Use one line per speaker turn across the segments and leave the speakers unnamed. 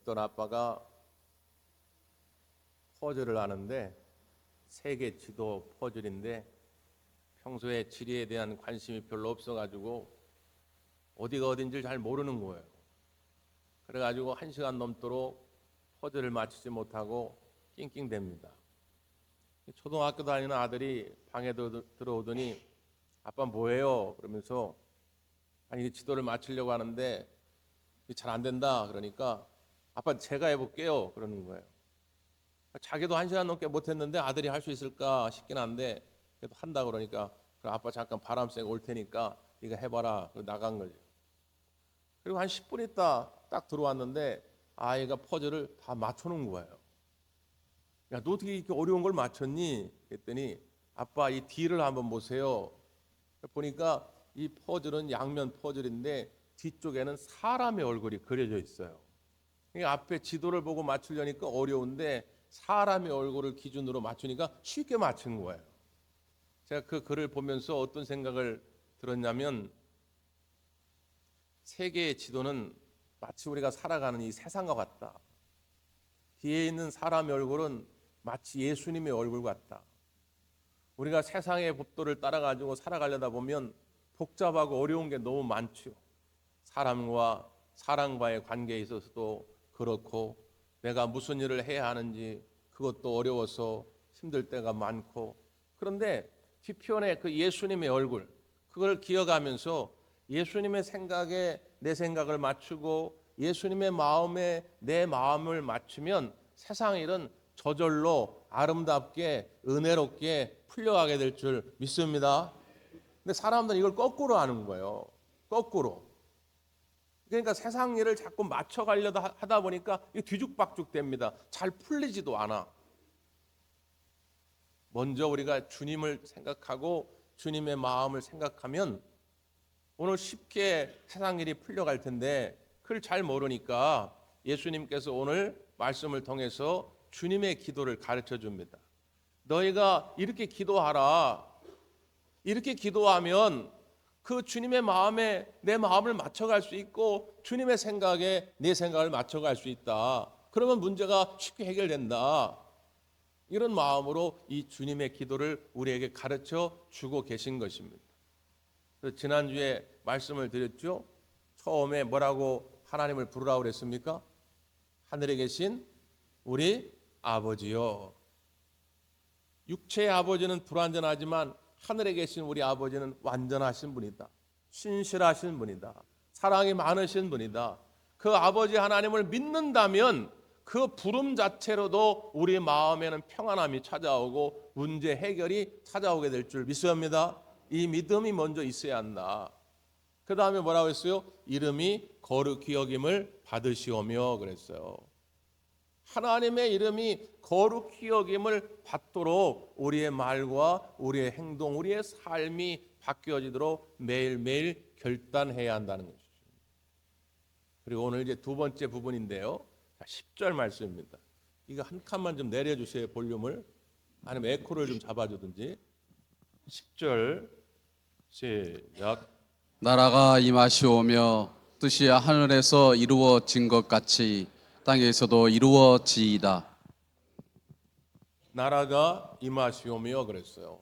어떤 아빠가 퍼즐을 하는데 세계 지도 퍼즐인데 평소에 지리에 대한 관심이 별로 없어가지고 어디가 어딘지를 잘 모르는 거예요. 그래가지고 1시간 넘도록 퍼즐을 맞추지 못하고 낑낑댑니다. 초등학교 다니는 아들이 방에 들어오더니 아빠 뭐해요? 그러면서 아니 지도를 맞추려고 하는데 잘 안 된다. 그러니까 아빠 제가 해볼게요. 그러는 거예요. 자기도 1시간 넘게 못했는데 아들이 할 수 있을까 싶긴 한데 그래도 한다 그러니까 그럼 아빠 잠깐 바람 쐬고 올 테니까 네가 해봐라. 그리고 나간 거죠. 그리고 한 10분 있다 딱 들어왔는데 아이가 퍼즐을 다 맞춰놓은 거예요. 야, 너 어떻게 이렇게 어려운 걸 맞췄니? 그랬더니 아빠 이 뒤를 한번 보세요. 보니까 이 퍼즐은 양면 퍼즐인데 뒤쪽에는 사람의 얼굴이 그려져 있어요. 앞에 지도를 보고 맞추려니까 어려운데 사람의 얼굴을 기준으로 맞추니까 쉽게 맞춘 거예요. 제가 그 글을 보면서 어떤 생각을 들었냐면 세계의 지도는 마치 우리가 살아가는 이 세상과 같다. 뒤에 있는 사람의 얼굴은 마치 예수님의 얼굴 같다. 우리가 세상의 법도를 따라가지고 살아가려다 보면 복잡하고 어려운 게 너무 많죠. 사람과 사람과의 관계에 있어서도 그렇고 내가 무슨 일을 해야 하는지 그것도 어려워서 힘들 때가 많고 그런데 뒤편에 그 예수님의 얼굴 그걸 기억하면서 예수님의 생각에 내 생각을 맞추고 예수님의 마음에 내 마음을 맞추면 세상 일은 저절로 아름답게 은혜롭게 풀려가게 될 줄 믿습니다. 근데 사람들은 이걸 거꾸로 하는 거예요. 거꾸로. 그러니까 세상 일을 자꾸 맞춰가려다 하다 보니까 뒤죽박죽 됩니다. 잘 풀리지도 않아. 먼저 우리가 주님을 생각하고 주님의 마음을 생각하면 오늘 쉽게 세상 일이 풀려갈 텐데 그걸 잘 모르니까 예수님께서 오늘 말씀을 통해서 주님의 기도를 가르쳐 줍니다. 너희가 이렇게 기도하라. 이렇게 기도하면 그 주님의 마음에 내 마음을 맞춰갈 수 있고 주님의 생각에 내 생각을 맞춰갈 수 있다. 그러면 문제가 쉽게 해결된다. 이런 마음으로 이 주님의 기도를 우리에게 가르쳐 주고 계신 것입니다. 지난주에 말씀을 드렸죠. 처음에 뭐라고 하나님을 부르라고 그랬습니까? 하늘에 계신 우리 아버지요. 육체의 아버지는 불완전하지만 하늘에 계신 우리 아버지는 완전하신 분이다. 신실하신 분이다. 사랑이 많으신 분이다. 그 아버지 하나님을 믿는다면 그 부름 자체로도 우리 마음에는 평안함이 찾아오고 문제 해결이 찾아오게 될 줄 믿습니다. 이 믿음이 먼저 있어야 한다. 그 다음에 뭐라고 했어요? 이름이 거룩히 여김을 받으시오며 그랬어요. 하나님의 이름이 거룩히 여김을 받도록 우리의 말과 우리의 행동, 우리의 삶이 바뀌어지도록 매일매일 결단해야 한다는 것이죠. 그리고 오늘 이제 두 번째 부분인데요. 10절 말씀입니다. 이거 한 칸만 좀 내려주세요. 볼륨을. 아니면 에코를 좀 잡아주든지. 10절 시작.
나라가 임하시오며 뜻이 하늘에서 이루어진 것 같이 땅에서도 이루어지이다.
나라가 임하시오며 그랬어요.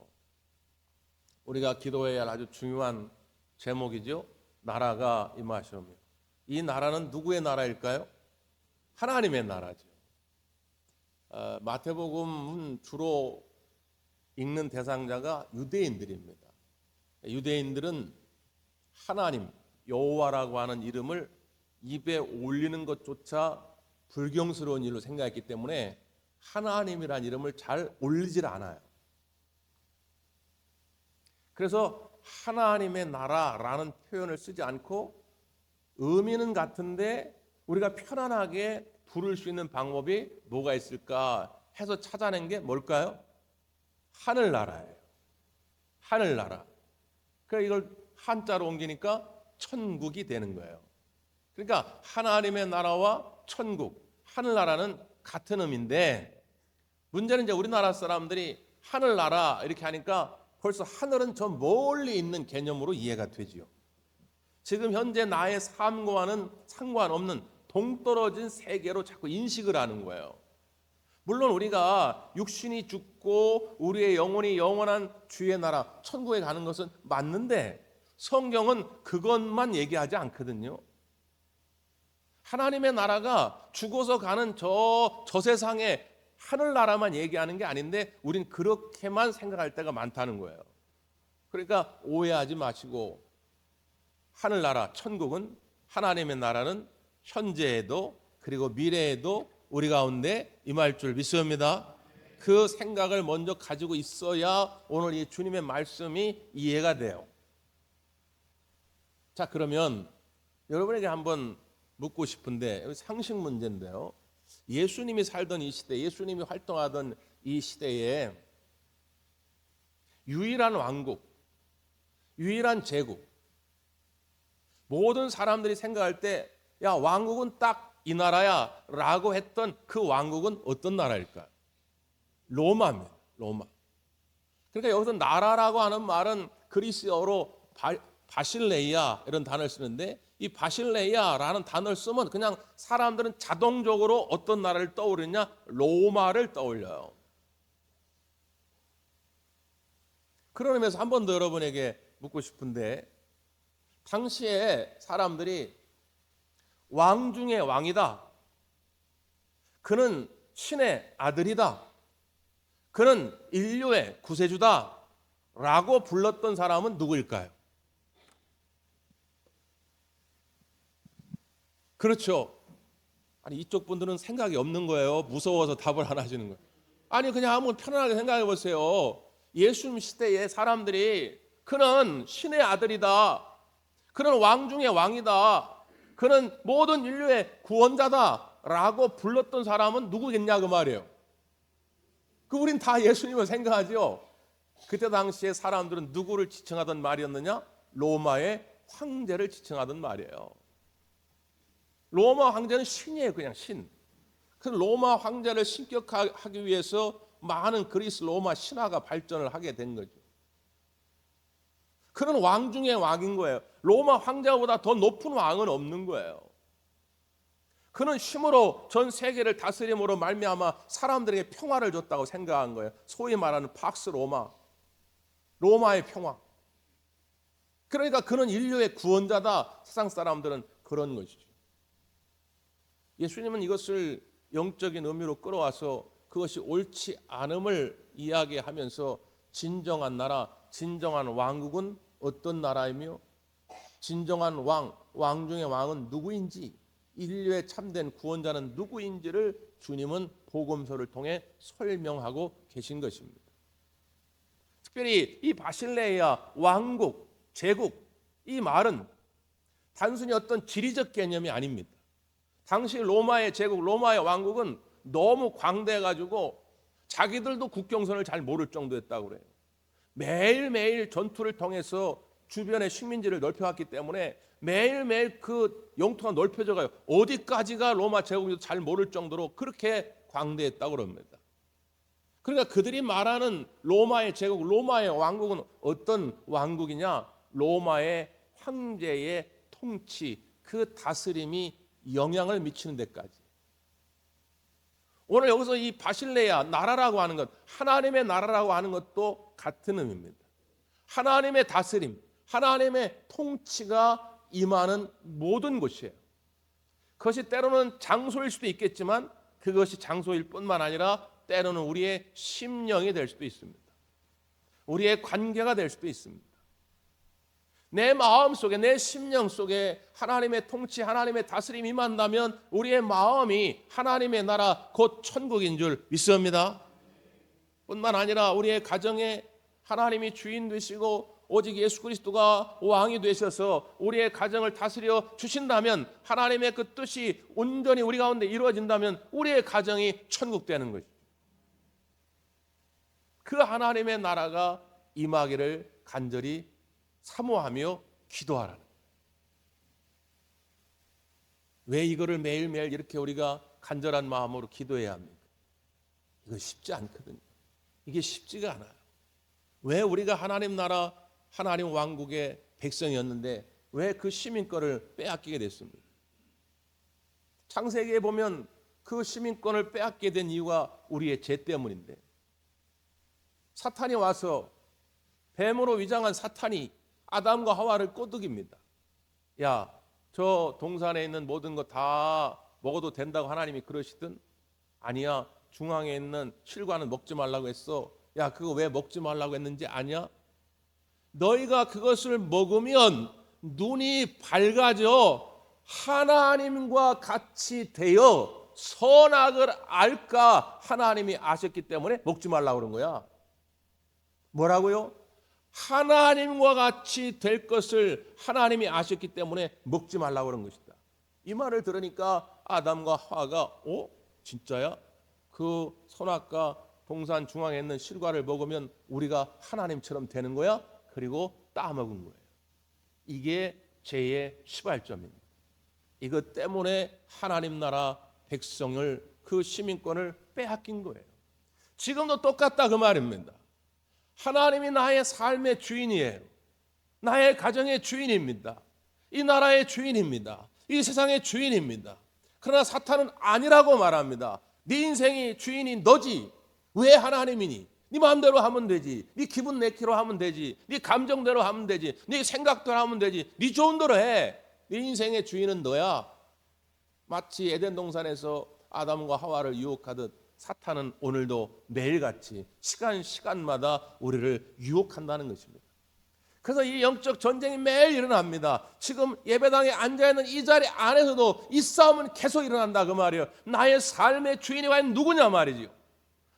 우리가 기도해야 할 아주 중요한 제목이죠. 나라가 임하시오며. 이 나라는 누구의 나라일까요? 하나님의 나라죠. 마태복음은 주로 읽는 대상자가 유대인들입니다. 유대인들은 하나님, 여호와라고 하는 이름을 입에 올리는 것조차 불경스러운 일로 생각했기 때문에 하나님이라는 이름을 잘 올리질 않아요. 그래서 하나님의 나라라는 표현을 쓰지 않고 의미는 같은데 우리가 편안하게 부를 수 있는 방법이 뭐가 있을까 해서 찾아낸 게 뭘까요? 하늘나라예요. 하늘나라. 그러니까 이걸 한자로 옮기니까 천국이 되는 거예요. 그러니까 하나님의 나라와 천국, 하늘나라는 같은 의미인데 문제는 이제 우리나라 사람들이 하늘나라 이렇게 하니까 벌써 하늘은 저 멀리 있는 개념으로 이해가 되지요. 지금 현재 나의 삶과는 상관없는 동떨어진 세계로 자꾸 인식을 하는 거예요. 물론 우리가 육신이 죽고 우리의 영혼이 영원한 주의 나라 천국에 가는 것은 맞는데 성경은 그것만 얘기하지 않거든요. 하나님의 나라가 죽어서 가는 저 세상의 하늘나라만 얘기하는 게 아닌데 우린 그렇게만 생각할 때가 많다는 거예요. 그러니까 오해하지 마시고 하늘나라 천국은, 하나님의 나라는 현재에도 그리고 미래에도 우리 가운데 임할 줄 믿습니다. 그 생각을 먼저 가지고 있어야 오늘 이 주님의 말씀이 이해가 돼요. 자, 그러면 여러분에게 한번 묻고 싶은데, 상식 문제인데요. 예수님이 살던 이 시대, 예수님이 활동하던 이 시대에 유일한 왕국, 유일한 제국, 모든 사람들이 생각할 때 야, 왕국은 딱 이 나라야 라고 했던 그 왕국은 어떤 나라일까요? 로마입니다. 로마. 그러니까 여기서 나라라고 하는 말은 그리스어로 바실레이아 이런 단어를 쓰는데, 이 바실레이아라는 단어를 쓰면 그냥 사람들은 자동적으로 어떤 나라를 떠오르냐? 로마를 떠올려요. 그런 의미에서 한 번 더 여러분에게 묻고 싶은데, 당시에 사람들이 왕 중의 왕이다, 그는 신의 아들이다, 그는 인류의 구세주다 라고 불렀던 사람은 누구일까요? 그렇죠. 아니, 이쪽 분들은 생각이 없는 거예요. 무서워서 답을 안 하시는 거예요. 아니, 그냥 한번 편안하게 생각해 보세요. 예수님 시대의 사람들이 그는 신의 아들이다, 그는 왕 중의 왕이다, 그는 모든 인류의 구원자다 라고 불렀던 사람은 누구겠냐 그 말이에요. 우린 다 예수님을 생각하죠. 그때 당시에 사람들은 누구를 지칭하던 말이었느냐? 로마의 황제를 지칭하던 말이에요. 로마 황제는 신이에요. 그냥 신. 그 로마 황제를 신격하기 위해서 많은 그리스 로마 신화가 발전을 하게 된 거죠. 그는 왕 중의 왕인 거예요. 로마 황제보다 더 높은 왕은 없는 거예요. 그는 힘으로 전 세계를 다스림으로 말미암아 사람들에게 평화를 줬다고 생각한 거예요. 소위 말하는 팍스 로마, 로마의 평화. 그러니까 그는 인류의 구원자다. 세상 사람들은 그런 것이죠. 예수님은 이것을 영적인 의미로 끌어와서 그것이 옳지 않음을 이야기하면서 진정한 나라, 진정한 왕국은 어떤 나라이며 진정한 왕 중의 왕은 누구인지, 인류의 참된 구원자는 누구인지를 주님은 복음서를 통해 설명하고 계신 것입니다. 특별히 이 바실레이아 왕국, 제국, 이 말은 단순히 어떤 지리적 개념이 아닙니다. 당시 로마의 제국, 로마의 왕국은 너무 광대해가지고 자기들도 국경선을 잘 모를 정도였다고 그래요. 매일매일 전투를 통해서 주변의 식민지를 넓혀왔기 때문에 매일매일 그 영토가 넓혀져 가요. 어디까지가 로마 제국인지도 잘 모를 정도로 그렇게 광대했다고 그럽니다. 그러니까 그들이 말하는 로마의 제국, 로마의 왕국은 어떤 왕국이냐? 로마의 황제의 통치, 그 다스림이 영향을 미치는 데까지. 오늘 여기서 이 바실레아 나라라고 하는 것, 하나님의 나라라고 하는 것도 같은 의미입니다. 하나님의 다스림, 하나님의 통치가 임하는 모든 곳이에요. 그것이 때로는 장소일 수도 있겠지만 그것이 장소일 뿐만 아니라 때로는 우리의 심령이 될 수도 있습니다. 우리의 관계가 될 수도 있습니다. 내 마음 속에, 내 심령 속에 하나님의 통치, 하나님의 다스림이 임한다면 우리의 마음이 하나님의 나라 곧 천국인 줄 믿습니다. 뿐만 아니라 우리의 가정에 하나님이 주인 되시고 오직 예수 그리스도가 왕이 되셔서 우리의 가정을 다스려 주신다면, 하나님의 그 뜻이 온전히 우리 가운데 이루어진다면 우리의 가정이 천국 되는 것이죠. 그 하나님의 나라가 임하기를 간절히 사모하며 기도하라는 거예요. 왜 이거를 매일매일 이렇게 우리가 간절한 마음으로 기도해야 합니까? 이거 쉽지 않거든요. 이게 쉽지가 않아요. 왜 우리가 하나님 나라, 하나님 왕국의 백성이었는데 왜 그 시민권을 빼앗기게 됐습니까? 창세기에 보면 그 시민권을 빼앗게 된 이유가 우리의 죄 때문인데, 사탄이 와서, 뱀으로 위장한 사탄이 아담과 하와를 꼬드깁니다. 야, 저 동산에 있는 모든 거 다 먹어도 된다고 하나님이 그러시든, 아니야, 중앙에 있는 실과는 먹지 말라고 했어. 야, 그거 왜 먹지 말라고 했는지 아냐? 너희가 그것을 먹으면 눈이 밝아져 하나님과 같이 되어 선악을 알까 하나님이 아셨기 때문에 먹지 말라고 그런 거야. 뭐라고요? 하나님과 같이 될 것을 하나님이 아셨기 때문에 먹지 말라고 그런 것이다. 이 말을 들으니까 아담과 하와가 진짜야? 그 선악과 동산 중앙에 있는 실과를 먹으면 우리가 하나님처럼 되는 거야? 그리고 따먹은 거예요. 이게 죄의 시발점입니다. 이것 때문에 하나님 나라 백성을, 그 시민권을 빼앗긴 거예요. 지금도 똑같다 그 말입니다. 하나님이 나의 삶의 주인이에요. 나의 가정의 주인입니다. 이 나라의 주인입니다. 이 세상의 주인입니다. 그러나 사탄은 아니라고 말합니다. 네 인생이 주인이 너지. 왜 하나님이니? 네 마음대로 하면 되지. 네 기분 내키로 하면 되지. 네 감정대로 하면 되지. 네 생각대로 하면 되지. 네 좋은 대로 해. 네 인생의 주인은 너야. 마치 에덴 동산에서 아담과 하와를 유혹하듯 사탄은 오늘도 매일같이 시간마다 우리를 유혹한다는 것입니다. 그래서 이 영적 전쟁이 매일 일어납니다. 지금 예배당에 앉아있는 이 자리 안에서도 이 싸움은 계속 일어난다 그 말이에요. 나의 삶의 주인이 과연 누구냐 말이지요.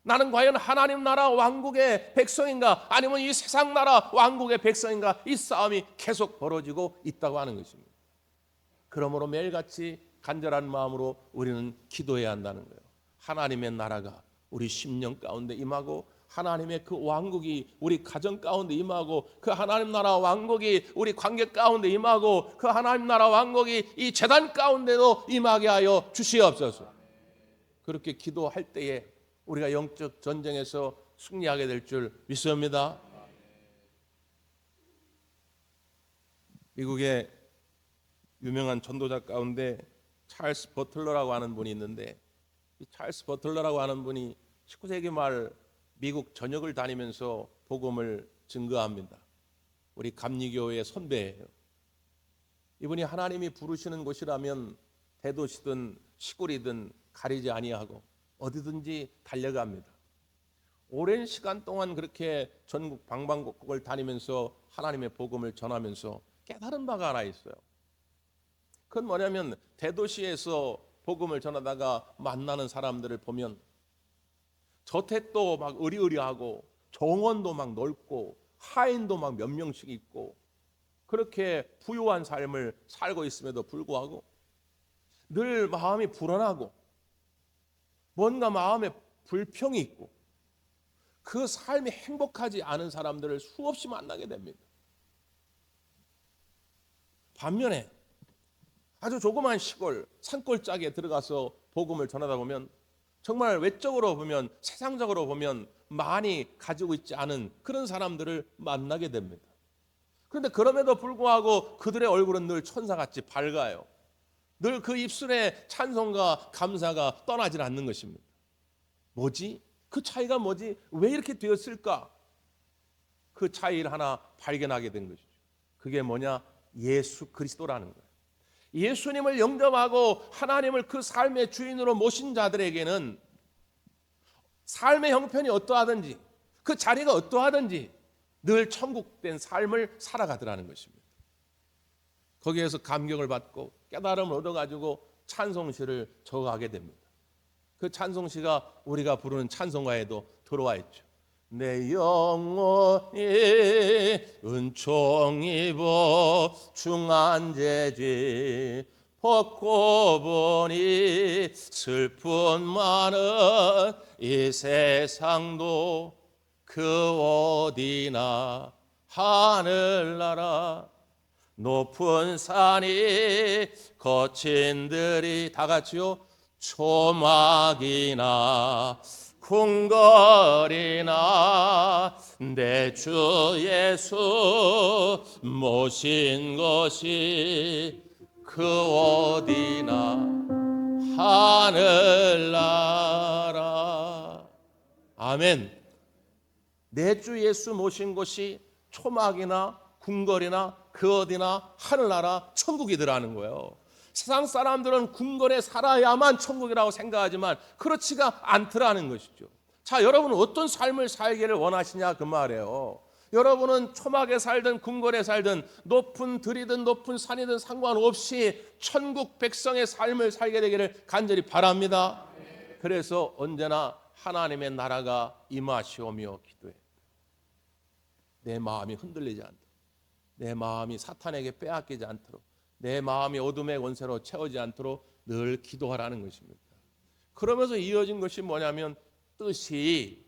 나는 과연 하나님 나라 왕국의 백성인가, 아니면 이 세상 나라 왕국의 백성인가, 이 싸움이 계속 벌어지고 있다고 하는 것입니다. 그러므로 매일같이 간절한 마음으로 우리는 기도해야 한다는 거예요. 하나님의 나라가 우리 심령 가운데 임하고, 하나님의 그 왕국이 우리 가정 가운데 임하고, 그 하나님 나라 왕국이 우리 관계 가운데 임하고, 그 하나님 나라 왕국이 이 재단 가운데도 임하게 하여 주시옵소서. 그렇게 기도할 때에 우리가 영적 전쟁에서 승리하게 될 줄 믿습니다. 미국의 유명한 전도자 가운데 찰스 버틀러라고 하는 분이 있는데, 이 찰스 버틀러라고 하는 분이 19세기 말 미국 전역을 다니면서 복음을 증거합니다. 우리 감리교회의 선배예요. 이분이 하나님이 부르시는 곳이라면 대도시든 시골이든 가리지 아니하고 어디든지 달려갑니다. 오랜 시간 동안 그렇게 전국 방방곡곡을 다니면서 하나님의 복음을 전하면서 깨달은 바가 하나 있어요. 그건 뭐냐면, 대도시에서 복음을 전하다가 만나는 사람들을 보면 저택도 막 으리으리하고 정원도 막 넓고 하인도 막 몇 명씩 있고 그렇게 부유한 삶을 살고 있음에도 불구하고 늘 마음이 불안하고 뭔가 마음에 불평이 있고 그 삶이 행복하지 않은 사람들을 수없이 만나게 됩니다. 반면에 아주 조그만 시골 산골짜기에 들어가서 복음을 전하다 보면 정말 외적으로 보면, 세상적으로 보면 많이 가지고 있지 않은 그런 사람들을 만나게 됩니다. 그런데 그럼에도 불구하고 그들의 얼굴은 늘 천사같이 밝아요. 늘 그 입술에 찬송과 감사가 떠나질 않는 것입니다. 뭐지? 그 차이가 뭐지? 왜 이렇게 되었을까? 그 차이를 하나 발견하게 된 것이죠. 그게 뭐냐? 예수 그리스도라는 거예요. 예수님을 영접하고 하나님을 그 삶의 주인으로 모신 자들에게는 삶의 형편이 어떠하든지 그 자리가 어떠하든지 늘 천국된 삶을 살아가더라는 것입니다. 거기에서 감격을 받고 깨달음을 얻어가지고 찬송시를 적어가게 됩니다. 그 찬송시가 우리가 부르는 찬송가에도 들어와 있죠. 내 영혼이 은총 입어 중한죄지 벗고 보니 슬픈 많은 이 세상도 그 어디나 하늘나라 높은 산이 거친 들이 다 같이요 초막이나 궁궐이나 내 주 예수 모신 것이 그 어디나 하늘나라. 아멘. 내 주 예수 모신 곳이 초막이나 궁궐이나 그 어디나 하늘나라 천국이더라는 거예요. 세상 사람들은 궁궐에 살아야만 천국이라고 생각하지만 그렇지가 않더라는 것이죠. 자, 여러분은 어떤 삶을 살기를 원하시냐 그 말이에요. 여러분은 초막에 살든 궁궐에 살든 높은 들이든 높은 산이든 상관없이 천국 백성의 삶을 살게 되기를 간절히 바랍니다. 그래서 언제나 하나님의 나라가 임하시오며 기도해. 내 마음이 흔들리지 않도록, 내 마음이 사탄에게 빼앗기지 않도록, 내 마음이 어둠의 권세로 채우지 않도록 늘 기도하라는 것입니다. 그러면서 이어진 것이 뭐냐면 뜻이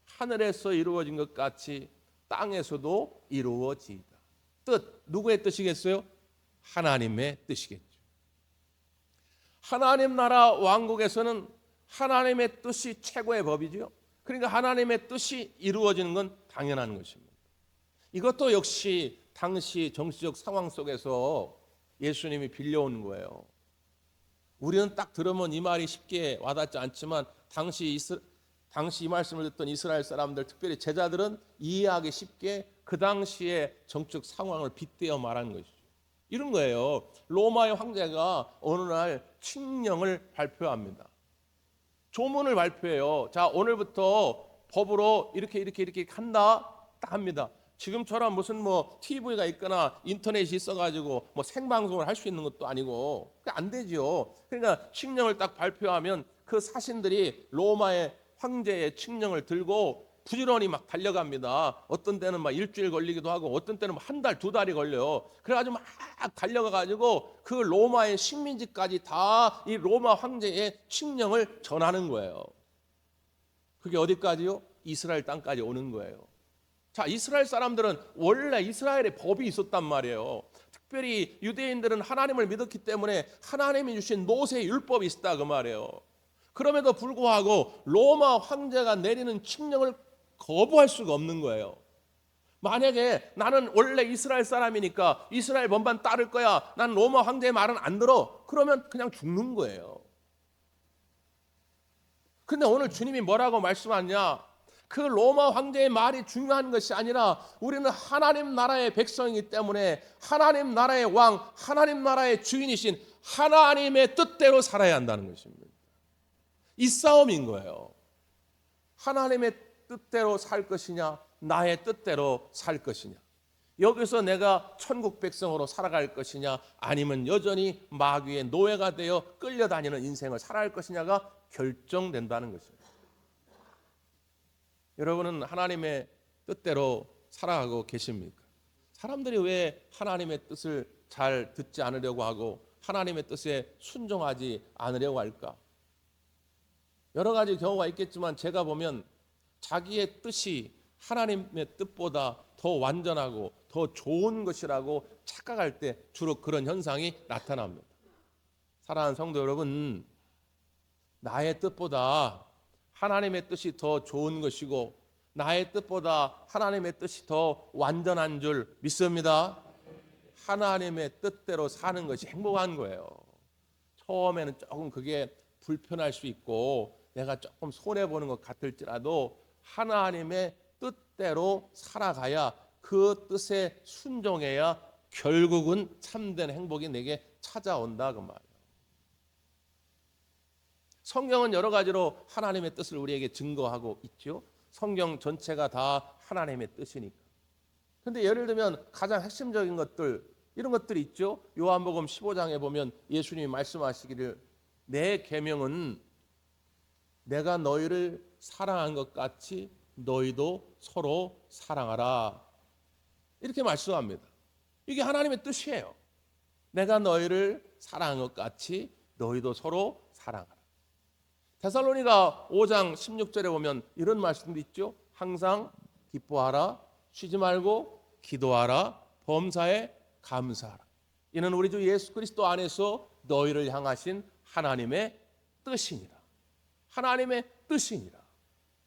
하늘에서 이루어진 것 같이 땅에서도 이루어지이다. 뜻, 누구의 뜻이겠어요? 하나님의 뜻이겠죠. 하나님 나라 왕국에서는 하나님의 뜻이 최고의 법이죠. 그러니까 하나님의 뜻이 이루어지는 건 당연한 것입니다. 이것도 역시 당시 정치적 상황 속에서 예수님이 빌려온 거예요. 우리는 딱 들으면 이 말이 쉽게 와닿지 않지만 당시 이 말씀을 듣던 이스라엘 사람들, 특별히 제자들은 이해하기 쉽게 그 당시의 정치적 상황을 빗대어 말한 것이죠. 이런 거예요. 로마의 황제가 어느 날 칙령을 발표합니다. 조문을 발표해요. 자, 오늘부터 법으로 이렇게 한다 딱 합니다. 지금처럼 무슨 뭐 TV가 있거나 인터넷이 있어가지고 뭐 생방송을 할 수 있는 것도 아니고 안 되죠. 그러니까 칙령을 딱 발표하면 그 사신들이 로마의 황제의 칙령을 들고 부지런히 막 달려갑니다. 어떤 때는 막 일주일 걸리기도 하고 어떤 때는 한 달, 두 달이 걸려요. 그래가지고 막 달려가가지고 그 로마의 식민지까지 다 이 로마 황제의 칙령을 전하는 거예요. 그게 어디까지요? 이스라엘 땅까지 오는 거예요. 자, 이스라엘 사람들은 원래 이스라엘의 법이 있었단 말이에요. 특별히 유대인들은 하나님을 믿었기 때문에 하나님이 주신 모세의 율법이 있었다 그 말이에요. 그럼에도 불구하고 로마 황제가 내리는 칙령을 거부할 수가 없는 거예요. 만약에 나는 원래 이스라엘 사람이니까 이스라엘 법만 따를 거야, 난 로마 황제의 말은 안 들어, 그러면 그냥 죽는 거예요. 근데 오늘 주님이 뭐라고 말씀하냐? 그 로마 황제의 말이 중요한 것이 아니라 우리는 하나님 나라의 백성이기 때문에 하나님 나라의 왕, 하나님 나라의 주인이신 하나님의 뜻대로 살아야 한다는 것입니다. 이 싸움인 거예요. 하나님의 뜻대로 살 것이냐, 나의 뜻대로 살 것이냐. 여기서 내가 천국 백성으로 살아갈 것이냐, 아니면 여전히 마귀의 노예가 되어 끌려다니는 인생을 살아갈 것이냐가 결정된다는 것입니다. 여러분은 하나님의 뜻대로 살아가고 계십니까? 사람들이 왜 하나님의 뜻을 잘 듣지 않으려고 하고 하나님의 뜻에 순종하지 않으려고 할까? 여러 가지 경우가 있겠지만 제가 보면 자기의 뜻이 하나님의 뜻보다 더 완전하고 더 좋은 것이라고 착각할 때 주로 그런 현상이 나타납니다. 사랑하는 성도 여러분, 나의 뜻보다 하나님의 뜻이 더 좋은 것이고 나의 뜻보다 하나님의 뜻이 더 완전한 줄 믿습니다. 하나님의 뜻대로 사는 것이 행복한 거예요. 처음에는 조금 그게 불편할 수 있고 내가 조금 손해보는 것 같을지라도 하나님의 뜻대로 살아가야, 그 뜻에 순종해야 결국은 참된 행복이 내게 찾아온다 그 말이에요. 성경은 여러 가지로 하나님의 뜻을 우리에게 증거하고 있죠. 성경 전체가 다 하나님의 뜻이니까. 근데 예를 들면 가장 핵심적인 것들, 이런 것들이 있죠. 요한복음 15장에 보면 예수님이 말씀하시기를 내 계명은 내가 너희를 사랑한 것 같이 너희도 서로 사랑하라. 이렇게 말씀합니다. 이게 하나님의 뜻이에요. 내가 너희를 사랑한 것 같이 너희도 서로 사랑하라. 데살로니가 5장 16절에 보면 이런 말씀도 있죠. 항상 기뻐하라, 쉬지 말고 기도하라, 범사에 감사하라. 이는 우리 주 예수 그리스도 안에서 너희를 향하신 하나님의 뜻이니라. 하나님의 뜻이니라.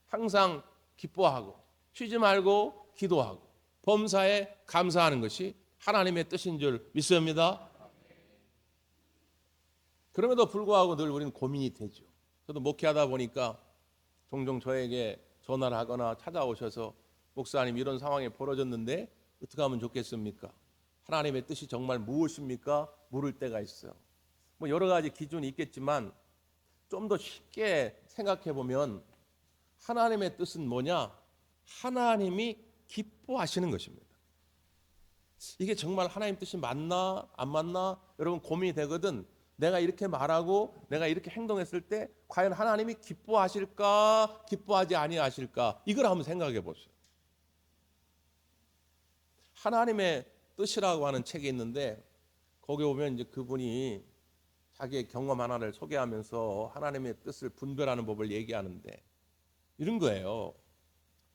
항상 기뻐하고 쉬지 말고 기도하고 범사에 감사하는 것이 하나님의 뜻인 줄 믿습니다. 그럼에도 불구하고 늘 우리는 고민이 되죠. 저도 목회하다 보니까 종종 저에게 전화를 하거나 찾아오셔서 목사님 이런 상황이 벌어졌는데 어떻게 하면 좋겠습니까? 하나님의 뜻이 정말 무엇입니까? 물을 때가 있어요. 뭐 여러 가지 기준이 있겠지만 좀 더 쉽게 생각해 보면 하나님의 뜻은 뭐냐? 하나님이 기뻐하시는 것입니다. 이게 정말 하나님 뜻이 맞나 안 맞나 여러분 고민이 되거든. 내가 이렇게 말하고 내가 이렇게 행동했을 때 과연 하나님이 기뻐하실까 기뻐하지 아니하실까 이걸 한번 생각해 보세요. 하나님의 뜻이라고 하는 책이 있는데 거기 보면 이제 그분이 자기의 경험 하나를 소개하면서 하나님의 뜻을 분별하는 법을 얘기하는데 이런 거예요.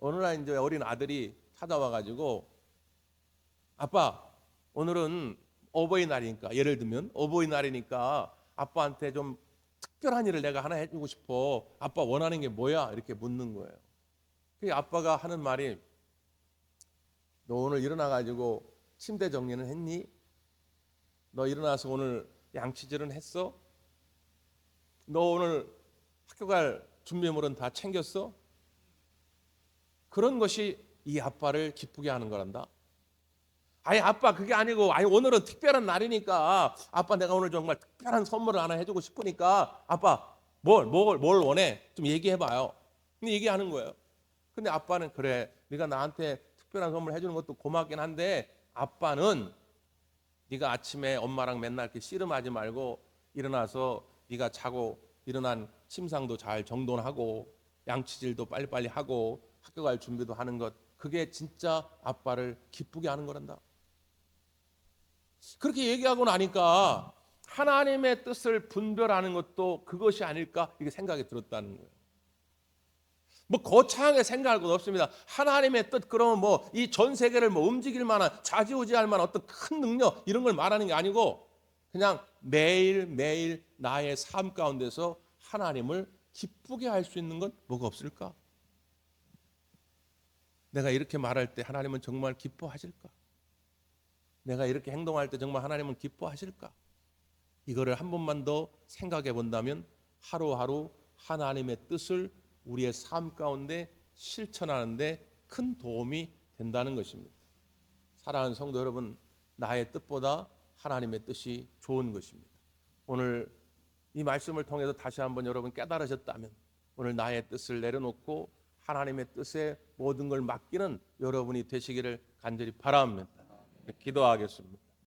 어느 날 이제 어린 아들이 찾아와 가지고 아빠 오늘은 어버이날이니까 예를 들면 어버이날이니까 아빠한테 좀 특별한 일을 내가 하나 해주고 싶어. 아빠 원하는 게 뭐야? 이렇게 묻는 거예요. 그 아빠가 하는 말이 너 오늘 일어나 가지고 침대 정리는 했니? 너 일어나서 오늘 양치질은 했어? 너 오늘 학교 갈 준비물은 다 챙겼어? 그런 것이 이 아빠를 기쁘게 하는 거란다. 아니 아빠 그게 아니고 아니 오늘은 특별한 날이니까 아빠 내가 오늘 정말 특별한 선물을 하나 해주고 싶으니까 아빠 뭘 원해? 좀 얘기해봐요. 근데 얘기하는 거예요. 근데 아빠는 그래 네가 나한테 특별한 선물 해주는 것도 고맙긴 한데 아빠는 네가 아침에 엄마랑 맨날 이렇게 씨름하지 말고 일어나서 네가 자고 일어난 침상도 잘 정돈하고 양치질도 빨리빨리 하고 학교 갈 준비도 하는 것 그게 진짜 아빠를 기쁘게 하는 거란다. 그렇게 얘기하고 나니까 하나님의 뜻을 분별하는 것도 그것이 아닐까 이게 생각이 들었다는 거예요. 뭐 거창하게 생각할 것 없습니다. 하나님의 뜻 그러면 뭐 이 전 세계를 뭐 움직일 만한 좌지우지할 만한 어떤 큰 능력 이런 걸 말하는 게 아니고 그냥 매일매일 나의 삶 가운데서 하나님을 기쁘게 할 수 있는 건 뭐가 없을까? 내가 이렇게 말할 때 하나님은 정말 기뻐하실까? 내가 이렇게 행동할 때 정말 하나님은 기뻐하실까? 이거를 한 번만 더 생각해 본다면 하루하루 하나님의 뜻을 우리의 삶 가운데 실천하는 데 큰 도움이 된다는 것입니다. 사랑하는 성도 여러분, 나의 뜻보다 하나님의 뜻이 좋은 것입니다. 오늘 이 말씀을 통해서 다시 한번 여러분 깨달으셨다면 오늘 나의 뜻을 내려놓고 하나님의 뜻에 모든 걸 맡기는 여러분이 되시기를 간절히 바랍니다. 기도하겠습니다.